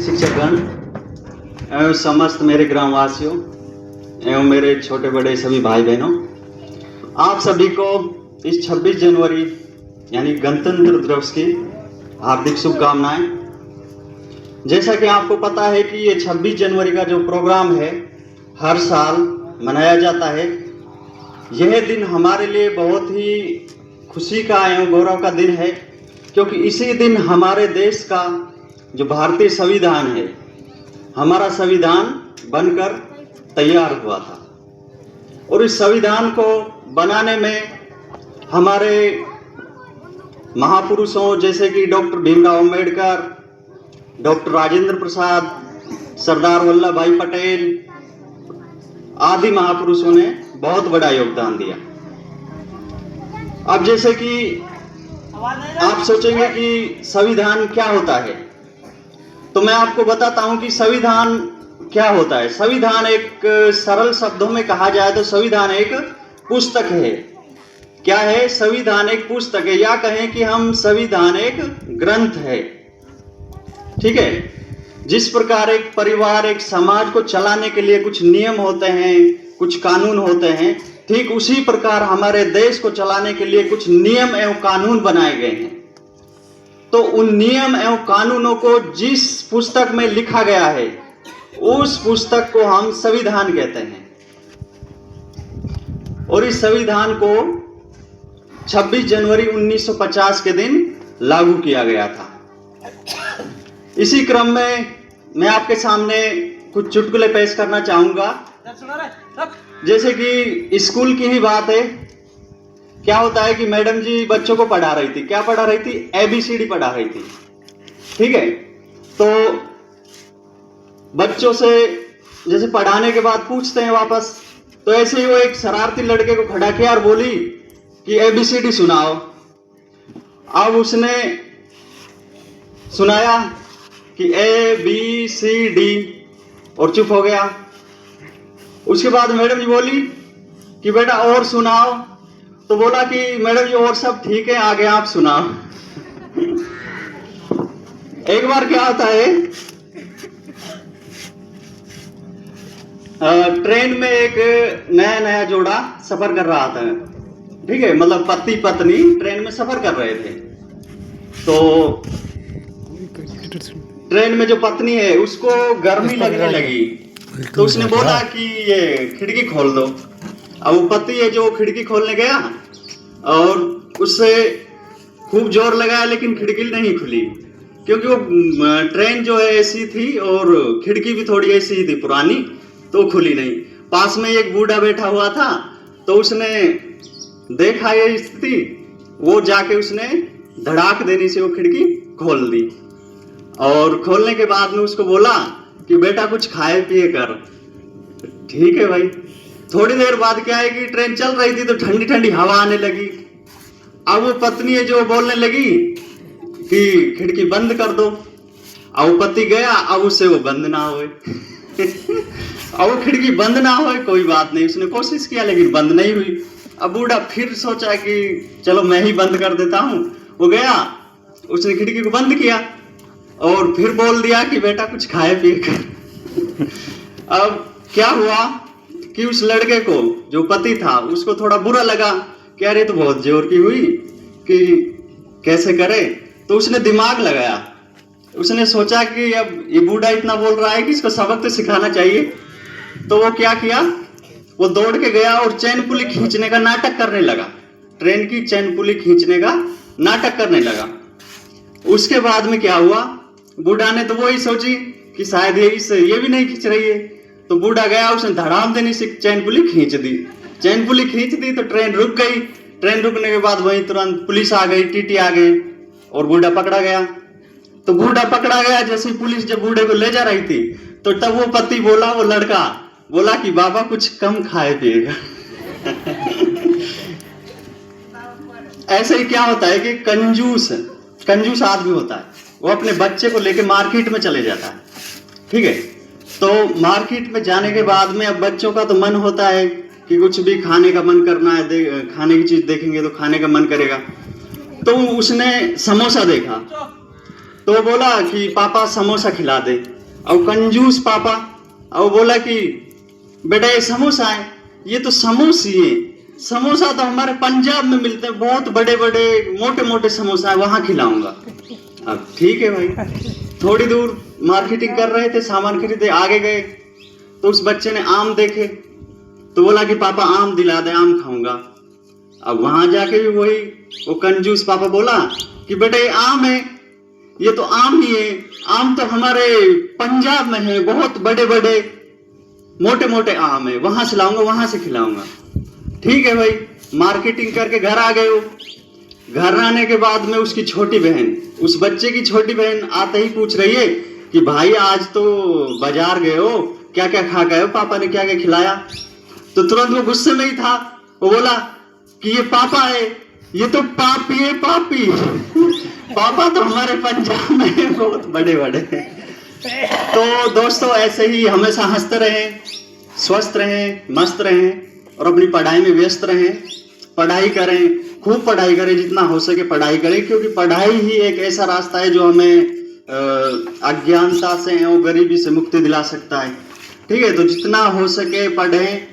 शिक्षकगण एवं समस्त मेरे ग्रामवासियों एवं मेरे छोटे बड़े सभी भाई बहनों, आप सभी को इस 26 जनवरी यानी गणतंत्र दिवस की हार्दिक शुभकामनाएं। जैसा कि आपको पता है कि ये 26 जनवरी का जो प्रोग्राम है हर साल मनाया जाता है। यह दिन हमारे लिए बहुत ही खुशी का एवं गौरव का दिन है, क्योंकि इसी दिन हमारे देश का जो भारतीय संविधान है, हमारा संविधान बनकर तैयार हुआ था। और इस संविधान को बनाने में हमारे महापुरुषों जैसे कि डॉक्टर भीमराव अंबेडकर, डॉक्टर राजेंद्र प्रसाद, सरदार वल्लभ भाई पटेल आदि महापुरुषों ने बहुत बड़ा योगदान दिया। अब जैसे कि आप सोचेंगे कि संविधान क्या होता है, तो मैं आपको बताता हूं कि संविधान क्या होता है। संविधान एक सरल शब्दों में कहा जाए तो संविधान एक पुस्तक है। क्या है? संविधान एक पुस्तक है, या कहें कि हम संविधान एक ग्रंथ है। ठीक है। जिस प्रकार एक परिवार, एक समाज को चलाने के लिए कुछ नियम होते हैं, कुछ कानून होते हैं, ठीक उसी प्रकार हमारे देश को चलाने के लिए कुछ नियम एवं कानून बनाए गए हैं। तो उन नियम एवं कानूनों को जिस पुस्तक में लिखा गया है, उस पुस्तक को हम संविधान कहते हैं। और इस संविधान को 26 जनवरी 1950 के दिन लागू किया गया था। इसी क्रम में मैं आपके सामने कुछ चुटकुले पेश करना चाहूंगा। जैसे कि स्कूल की ही बात है। क्या होता है कि मैडम जी बच्चों को पढ़ा रही थी। क्या पढ़ा रही थी? ABCD पढ़ा रही थी। ठीक है। तो बच्चों से जैसे पढ़ाने के बाद पूछते हैं वापस, तो ऐसे ही वो एक शरारती लड़के को खड़ा किया और बोली कि ABCD सुनाओ। अब उसने सुनाया कि ABCD और चुप हो गया। उसके बाद मैडम जी बोली कि बेटा और सुनाओ, तो बोला कि मैडम जी और सब ठीक है, आगे आप सुनाओ। एक बार क्या होता है, ट्रेन में एक नया नया जोड़ा सफर कर रहा था। ठीक है, मतलब पति पत्नी ट्रेन में सफर कर रहे थे। तो ट्रेन में जो पत्नी है उसको गर्मी लगने लगी, तो उसने बोला कि ये खिड़की खोल दो। अब वो पति है जो खिड़की खोलने गया और उससे खूब जोर लगाया, लेकिन खिड़की नहीं खुली, क्योंकि वो ट्रेन जो है ऐसी थी और खिड़की भी थोड़ी ऐसी ही थी पुरानी, तो खुली नहीं। पास में एक बूढ़ा बैठा हुआ था, तो उसने देखा ये स्थिति, वो जाके उसने धड़ाक देने से वो खिड़की खोल दी। और खोलने के बाद में उसको बोला कि बेटा कुछ खाए पिए कर। ठीक है भाई। थोड़ी देर बाद क्या है कि ट्रेन चल रही थी तो ठंडी ठंडी हवा आने लगी। अब वो पत्नी है जो बोलने लगी कि खिड़की बंद कर दो। अब वो पति गया, अब उससे वो बंद ना होए। अब वो खिड़की बंद ना होए, कोई बात नहीं, उसने कोशिश किया लेकिन बंद नहीं हुई। अब बूढ़ा फिर सोचा कि चलो मैं ही बंद कर देता हूं। वो गया, उसने खिड़की को बंद किया और फिर बोल दिया कि बेटा कुछ खाए पिए कर। अब क्या हुआ कि उस लड़के को जो पति था उसको थोड़ा बुरा लगा कि अरे तो बहुत जोर की हुई कि कैसे करे। तो उसने दिमाग लगाया, उसने सोचा कि अब ये बूढ़ा इतना बोल रहा है कि इसको सबक तो सिखाना चाहिए। तो वो क्या किया, वो दौड़ के गया और चैन पुली खींचने का नाटक करने लगा। ट्रेन की चैन पुली खींचने का नाटक करने लगा। उसके बाद में क्या हुआ, बूढ़ा ने तो वही सोची कि शायद ये भी नहीं खींच रही है। तो बूढ़ा गया, उसने धड़ाम देने से चैन पुली खींच दी। चैन पुली खींच दी तो ट्रेन रुक गई। ट्रेन रुकने के बाद वहीं तुरंत पुलिस आ गई, टीटी आ गई और बूढ़ा पकड़ा गया। तो बूढ़ा पकड़ा गया, जैसे पुलिस जब बूढ़े को ले जा रही थी तो तब वो पति बोला, वो लड़का बोला कि बाबा कुछ कम खाए पिएगा। ऐसे ही क्या होता है कि कंजूस आदमी होता है, वो अपने बच्चे को लेके मार्केट में चले जाता है। ठीक है। तो मार्केट में जाने के बाद में अब बच्चों का तो मन होता है कि कुछ भी खाने का मन करना है, खाने की चीज देखेंगे तो खाने का मन करेगा। तो उसने समोसा देखा, तो बोला कि पापा समोसा खिला दे। और कंजूस पापा, और बोला कि बेटा ये समोसा है, ये तो समोसी है, समोसा तो हमारे पंजाब में मिलते हैं, बहुत बड़े बड़े मोटे मोटे समोसा है, वहां खिलाऊंगा। अब ठीक है भाई, थोड़ी दूर मार्केटिंग कर रहे थे, सामान खरीदे, आगे गए तो उस बच्चे ने आम देखे तो बोला कि पापा आम दिला दे, आम खाऊंगा। अब वहां जाके भी वही वो कंजूस पापा बोला कि बेटा ये आम है, ये तो आम ही है, आम तो हमारे पंजाब में है, बहुत बड़े बड़े मोटे मोटे आम है, वहां से लाऊंगा, वहां से खिलाऊंगा। ठीक है भाई, मार्केटिंग करके घर आ गए हो। घर आने के बाद में उसकी छोटी बहन, उस बच्चे की छोटी बहन आते ही पूछ रही है कि भाई आज तो बाजार गए हो, क्या क्या खा गए हो, पापा ने क्या क्या खिलाया। तो तुरंत वो गुस्से में ही था, वो बोला कि ये पापा है, ये तो पापी है, पापी। पापा तो हमारे पंजाब में है, बहुत बड़े बड़े। तो दोस्तों ऐसे ही हमेशा हंसते रहें, स्वस्थ रहें, मस्त रहें और अपनी पढ़ाई में व्यस्त रहें। पढ़ाई करें, खूब पढ़ाई करें, जितना हो सके पढ़ाई करें, क्योंकि पढ़ाई ही एक ऐसा रास्ता है जो हमें अज्ञानता से और गरीबी से मुक्ति दिला सकता है। ठीक है, तो जितना हो सके पढ़ें,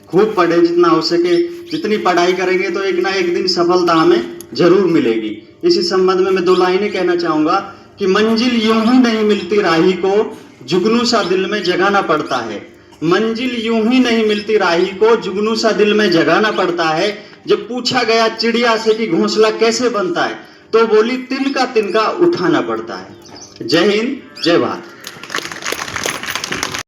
खूब पढ़ें, जितना हो सके। जितनी पढ़ाई करेंगे तो एक ना एक दिन सफलता हमें जरूर मिलेगी। इसी संबंध में मैं 2 लाइनें कहना चाहूंगा कि मंजिल यूं ही नहीं मिलती राही को, जुगनू सा दिल में जगाना पड़ता है। मंजिल यूं ही नहीं मिलती राही को, जुगनू सा दिल में जगाना पड़ता है। जब पूछा गया चिड़िया से कि घोंसला कैसे बनता है, तो बोली तिनका तिनका उठाना पड़ता है। जय हिंद, जय भारत।